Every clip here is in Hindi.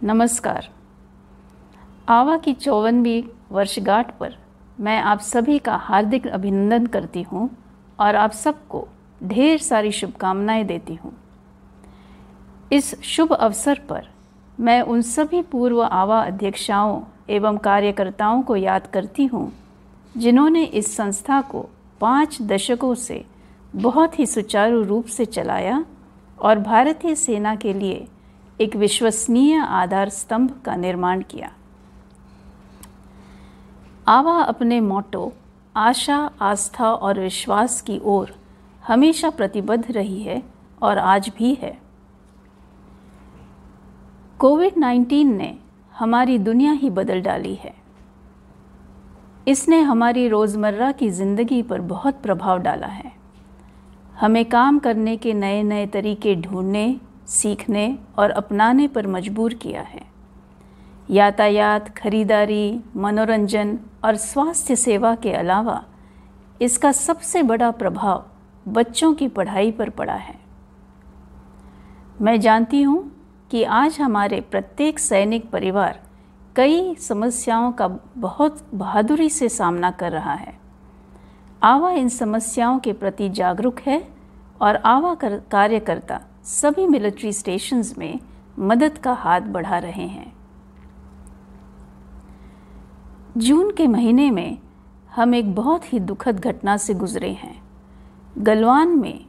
नमस्कार। आवा की 54वीं वर्षगांठ पर मैं आप सभी का हार्दिक अभिनंदन करती हूँ और आप सबको ढेर सारी शुभकामनाएं देती हूँ। इस शुभ अवसर पर मैं उन सभी पूर्व आवा अध्यक्षाओं एवं कार्यकर्ताओं को याद करती हूँ जिन्होंने इस संस्था को 5 दशकों से बहुत ही सुचारू रूप से चलाया और भारतीय सेना के लिए एक विश्वसनीय आधार स्तंभ का निर्माण किया। आवा अपने मोटो आशा, आस्था और विश्वास की ओर हमेशा प्रतिबद्ध रही है और आज भी है। कोविड-19 ने हमारी दुनिया ही बदल डाली है। इसने हमारी रोज़मर्रा की ज़िंदगी पर बहुत प्रभाव डाला है। हमें काम करने के नए नए तरीके ढूंढने, सीखने और अपनाने पर मजबूर किया है। यातायात, खरीदारी, मनोरंजन और स्वास्थ्य सेवा के अलावा इसका सबसे बड़ा प्रभाव बच्चों की पढ़ाई पर पड़ा है। मैं जानती हूँ कि आज हमारे प्रत्येक सैनिक परिवार कई समस्याओं का बहुत बहादुरी से सामना कर रहा है। आवा इन समस्याओं के प्रति जागरूक है और आवा कार्यकर्ता सभी मिलिट्री स्टेशंस में मदद का हाथ बढ़ा रहे हैं। जून के महीने में हम एक बहुत ही दुखद घटना से गुजरे हैं। गलवान में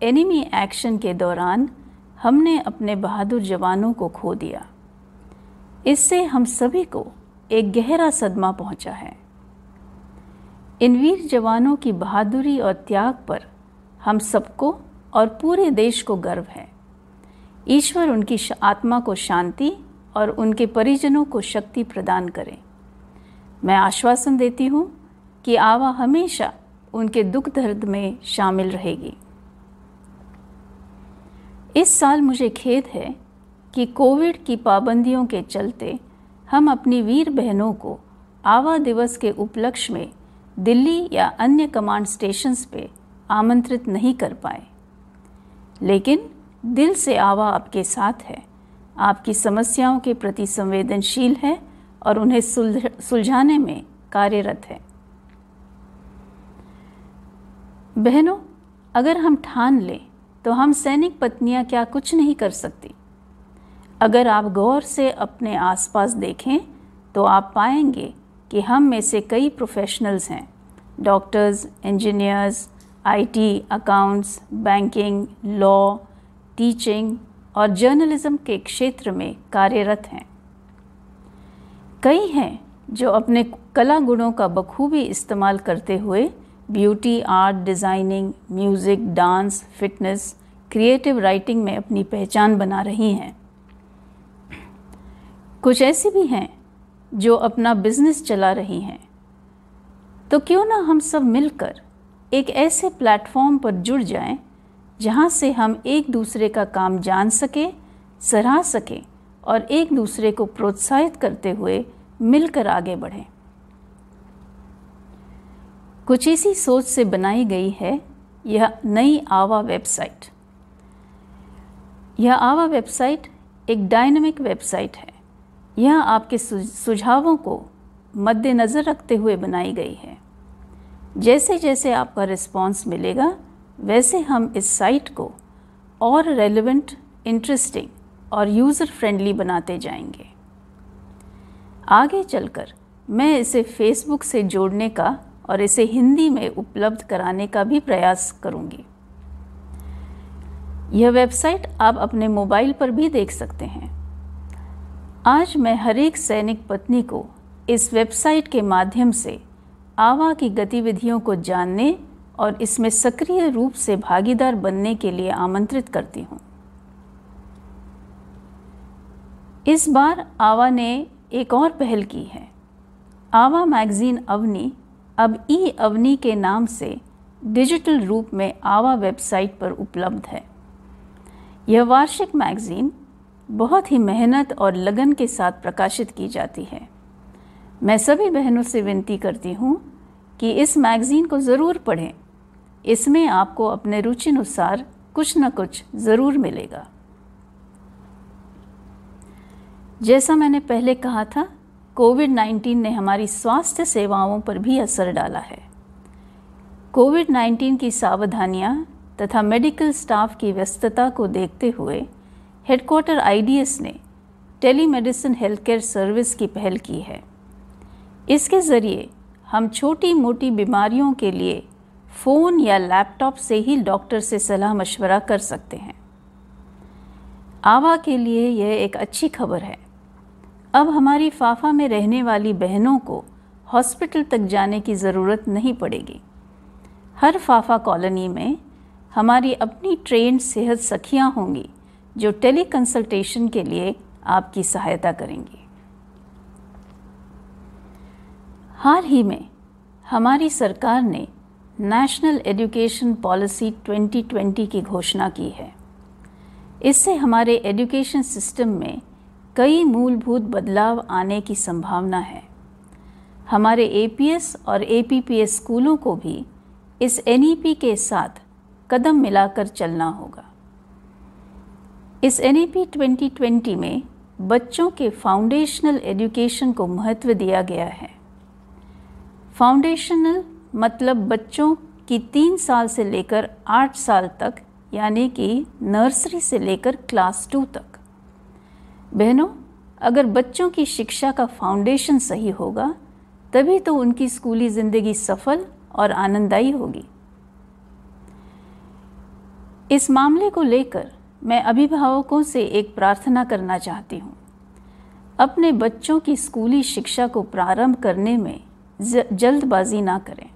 एनिमी एक्शन के दौरान हमने अपने बहादुर जवानों को खो दिया। इससे हम सभी को एक गहरा सदमा पहुंचा है। इन वीर जवानों की बहादुरी और त्याग पर हम सबको और पूरे देश को गर्व है। ईश्वर उनकी आत्मा को शांति और उनके परिजनों को शक्ति प्रदान करें। मैं आश्वासन देती हूँ कि आवा हमेशा उनके दुख दर्द में शामिल रहेगी। इस साल मुझे खेद है कि कोविड की पाबंदियों के चलते हम अपनी वीर बहनों को आवा दिवस के उपलक्ष्य में दिल्ली या अन्य कमांड स्टेशंस पे आमंत्रित नहीं कर पाए। लेकिन दिल से आवा आपके साथ है, आपकी समस्याओं के प्रति संवेदनशील है और उन्हें सुलझाने में कार्यरत है। बहनों, अगर हम ठान लें तो हम सैनिक पत्नियां क्या कुछ नहीं कर सकती। अगर आप गौर से अपने आसपास देखें तो आप पाएंगे कि हम में से कई प्रोफेशनल्स हैं। Doctors, engineers, IT, accounts, banking, law, teaching और जर्नलिज्म के क्षेत्र में कार्यरत हैं। कई हैं जो अपने कला गुणों का बखूबी इस्तेमाल करते हुए beauty, art, designing, music, dance, fitness, creative writing में अपनी पहचान बना रही हैं। कुछ ऐसी भी हैं जो अपना बिजनेस चला रही हैं। तो क्यों ना हम सब मिलकर एक ऐसे प्लेटफॉर्म पर जुड़ जाएं जहां से हम एक दूसरे का काम जान सकें, सराह सकें और एक दूसरे को प्रोत्साहित करते हुए मिलकर आगे बढ़ें। कुछ इसी सोच से बनाई गई है यह नई आवा वेबसाइट। यह आवा वेबसाइट एक डायनामिक वेबसाइट है। यह आपके सुझावों को मद्देनज़र रखते हुए बनाई गई है। जैसे जैसे आपका रिस्पॉन्स मिलेगा वैसे हम इस साइट को और रेलेवेंट, इंटरेस्टिंग और यूज़र फ्रेंडली बनाते जाएंगे। आगे चलकर मैं इसे फेसबुक से जोड़ने का और इसे हिंदी में उपलब्ध कराने का भी प्रयास करूंगी। यह वेबसाइट आप अपने मोबाइल पर भी देख सकते हैं। आज मैं हर एक सैनिक पत्नी को इस वेबसाइट के माध्यम से आवा की गतिविधियों को जानने और इसमें सक्रिय रूप से भागीदार बनने के लिए आमंत्रित करती हूँ। इस बार आवा ने एक और पहल की है। आवा मैगज़ीन अवनी अब ई अवनी के नाम से डिजिटल रूप में आवा वेबसाइट पर उपलब्ध है। यह वार्षिक मैगज़ीन बहुत ही मेहनत और लगन के साथ प्रकाशित की जाती है। मैं सभी बहनों से विनती करती हूँ कि इस मैगज़ीन को ज़रूर पढ़ें। इसमें आपको अपने रुचि अनुसार कुछ न कुछ ज़रूर मिलेगा। जैसा मैंने पहले कहा था, कोविड-19 ने हमारी स्वास्थ्य सेवाओं पर भी असर डाला है। कोविड-19 की सावधानियां तथा मेडिकल स्टाफ की व्यस्तता को देखते हुए हेडक्वार्टर IDS ने टेलीमेडिसिन हेल्थ केयर सर्विस की पहल की है। इसके ज़रिए हम छोटी मोटी बीमारियों के लिए फ़ोन या लैपटॉप से ही डॉक्टर से सलाह मशवरा कर सकते हैं। आवा के लिए यह एक अच्छी खबर है। अब हमारी फाफा में रहने वाली बहनों को हॉस्पिटल तक जाने की ज़रूरत नहीं पड़ेगी। हर फाफा कॉलोनी में हमारी अपनी ट्रेन्ड सेहत सखियाँ होंगी जो टेली कंसल्टेशन के लिए आपकी सहायता करेंगी। हाल ही में हमारी सरकार ने नेशनल एजुकेशन पॉलिसी 2020 की घोषणा की है। इससे हमारे एजुकेशन सिस्टम में कई मूलभूत बदलाव आने की संभावना है। हमारे APS और APPS स्कूलों को भी इस NEP के साथ कदम मिलाकर चलना होगा। इस NEP 2020 में बच्चों के फाउंडेशनल एजुकेशन को महत्व दिया गया है। फाउंडेशनल मतलब बच्चों की 3 साल से लेकर 8 साल तक, यानी कि नर्सरी से लेकर क्लास 2 तक। बहनों, अगर बच्चों की शिक्षा का फाउंडेशन सही होगा तभी तो उनकी स्कूली ज़िंदगी सफल और आनंददायी होगी। इस मामले को लेकर मैं अभिभावकों से एक प्रार्थना करना चाहती हूँ। अपने बच्चों की स्कूली शिक्षा को प्रारंभ करने में जल्दबाजी ना करें।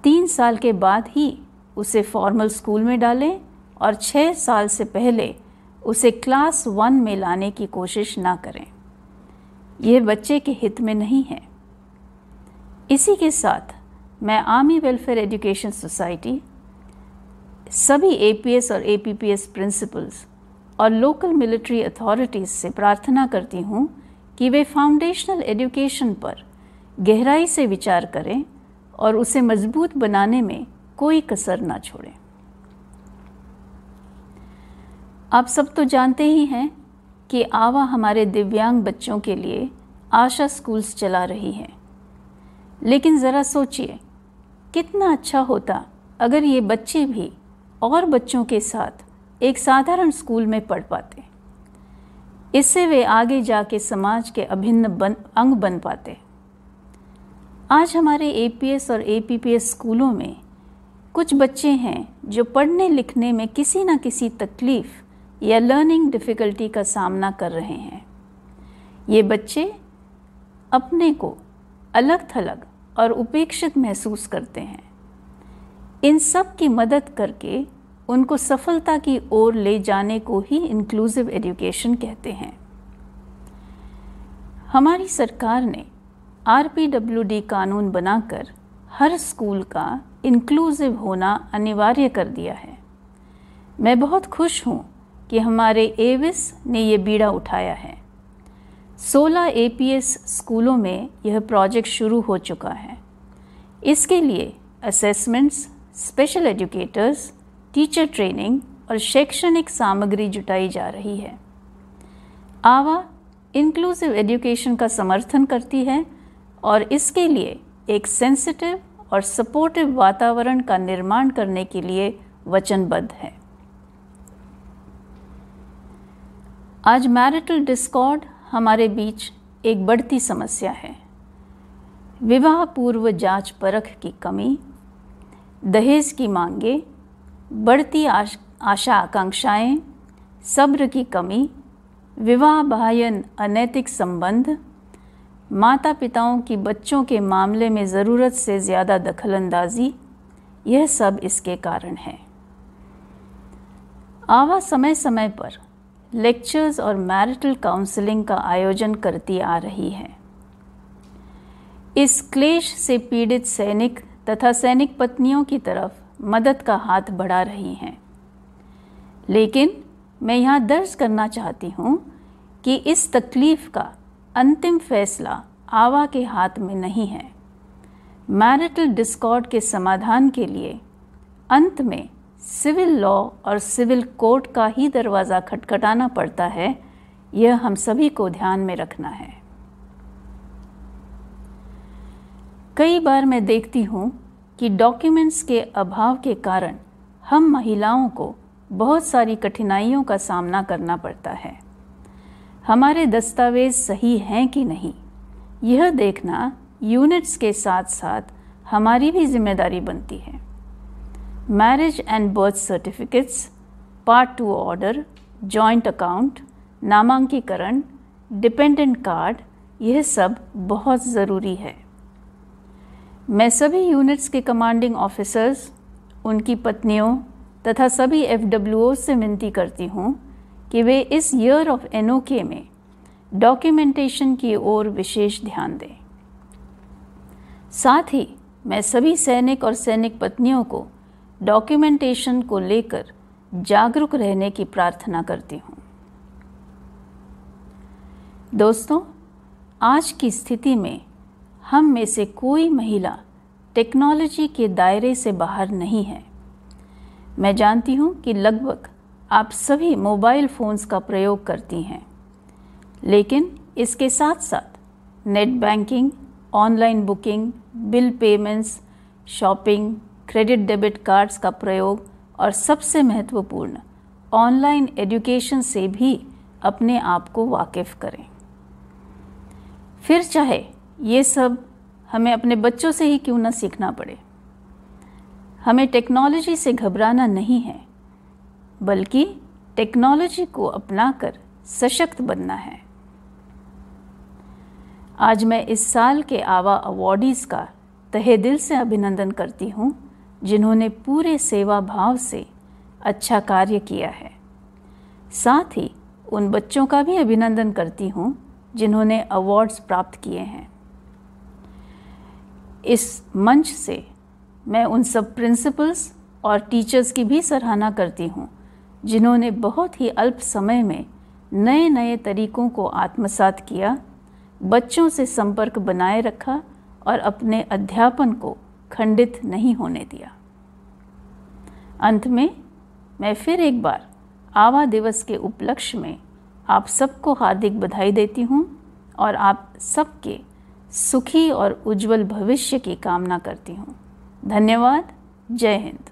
3 साल के बाद ही उसे फॉर्मल स्कूल में डालें और 6 साल से पहले उसे क्लास 1 में लाने की कोशिश ना करें। यह बच्चे के हित में नहीं है। इसी के साथ मैं आर्मी वेलफेयर एजुकेशन सोसाइटी, सभी APS और APPS प्रिंसिपल्स और लोकल मिलिट्री अथॉरिटीज़ से प्रार्थना करती हूँ कि वे फाउंडेशनल एजुकेशन पर गहराई से विचार करें और उसे मजबूत बनाने में कोई कसर ना छोड़ें। आप सब तो जानते ही हैं कि आवा हमारे दिव्यांग बच्चों के लिए आशा स्कूल्स चला रही है। लेकिन ज़रा सोचिए, कितना अच्छा होता अगर ये बच्चे भी और बच्चों के साथ एक साधारण स्कूल में पढ़ पाते। इससे वे आगे जाके समाज के अभिन्न अंग बन पाते। आज हमारे APS और APPS स्कूलों में कुछ बच्चे हैं जो पढ़ने लिखने में किसी न किसी तकलीफ़ या लर्निंग डिफ़िकल्टी का सामना कर रहे हैं। ये बच्चे अपने को अलग थलग और उपेक्षित महसूस करते हैं। इन सब की मदद करके उनको सफलता की ओर ले जाने को ही इंक्लूसिव एजुकेशन कहते हैं। हमारी सरकार ने RPWD कानून बनाकर हर स्कूल का इंक्लूसिव होना अनिवार्य कर दिया है। मैं बहुत खुश हूँ कि हमारे AVIS ने ये बीड़ा उठाया है। 16 APS स्कूलों में यह प्रोजेक्ट शुरू हो चुका है। इसके लिए assessments, special educators, teacher training और शैक्षणिक सामग्री जुटाई जा रही है। आवा इंक्लूसिव एजुकेशन का समर्थन करती है और इसके लिए एक सेंसिटिव और सपोर्टिव वातावरण का निर्माण करने के लिए वचनबद्ध है। आज मैरिटल डिस्कॉर्ड हमारे बीच एक बढ़ती समस्या है। विवाह पूर्व जांच परख की कमी, दहेज की मांगे, बढ़ती आशा आकांक्षाएं, सब्र की कमी, विवाह बाह्य अनैतिक संबंध, माता पिताओं की बच्चों के मामले में ज़रूरत से ज़्यादा दखलंदाजी, यह सब इसके कारण है। आवा समय समय पर लेक्चर्स और मैरिटल काउंसलिंग का आयोजन करती आ रही है। इस क्लेश से पीड़ित सैनिक तथा सैनिक पत्नियों की तरफ मदद का हाथ बढ़ा रही हैं। लेकिन मैं यहाँ दर्ज करना चाहती हूँ कि इस तकलीफ़ का अंतिम फैसला आवा के हाथ में नहीं है। मैरिटल डिस्कॉर्ड के समाधान के लिए अंत में सिविल लॉ और सिविल कोर्ट का ही दरवाज़ा खटखटाना पड़ता है, यह हम सभी को ध्यान में रखना है। कई बार मैं देखती हूँ कि डॉक्यूमेंट्स के अभाव के कारण हम महिलाओं को बहुत सारी कठिनाइयों का सामना करना पड़ता है। हमारे दस्तावेज सही हैं कि नहीं, यह देखना यूनिट्स के साथ साथ हमारी भी जिम्मेदारी बनती है। Marriage and birth certificates, part 2 order, joint account, नामांकीकरण, डिपेंडेंट कार्ड, यह सब बहुत ज़रूरी है। मैं सभी यूनिट्स के कमांडिंग ऑफिसर्स, उनकी पत्नियों तथा सभी FWOs से विनती करती हूँ कि वे इस ईयर ऑफ NOK में डॉक्यूमेंटेशन की ओर विशेष ध्यान दें। साथ ही मैं सभी सैनिक और सैनिक पत्नियों को डॉक्यूमेंटेशन को लेकर जागरूक रहने की प्रार्थना करती हूँ। दोस्तों, आज की स्थिति में हम में से कोई महिला टेक्नोलॉजी के दायरे से बाहर नहीं है। मैं जानती हूँ कि लगभग आप सभी मोबाइल फ़ोन्स का प्रयोग करती हैं, लेकिन इसके साथ साथ net banking, online booking, bill payments, shopping, credit debit cards का प्रयोग और सबसे महत्वपूर्ण ऑनलाइन एजुकेशन से भी अपने आप को वाकिफ़ करें। फिर चाहे ये सब हमें अपने बच्चों से ही क्यों ना सीखना पड़े। हमें टेक्नोलॉजी से घबराना नहीं है, बल्कि टेक्नोलॉजी को अपनाकर सशक्त बनना है। आज मैं इस साल के आवा अवॉर्डीज़ का तहे दिल से अभिनंदन करती हूँ, जिन्होंने पूरे सेवा भाव से अच्छा कार्य किया है। साथ ही उन बच्चों का भी अभिनंदन करती हूँ जिन्होंने अवार्ड्स प्राप्त किए हैं। इस मंच से मैं उन सब प्रिंसिपल्स और टीचर्स की भी सराहना करती हूँ जिन्होंने बहुत ही अल्प समय में नए नए तरीकों को आत्मसात किया, बच्चों से संपर्क बनाए रखा और अपने अध्यापन को खंडित नहीं होने दिया। अंत में मैं फिर एक बार आवा दिवस के उपलक्ष्य में आप सबको हार्दिक बधाई देती हूँ और आप सबके सुखी और उज्जवल भविष्य की कामना करती हूँ। धन्यवाद। जय हिंद।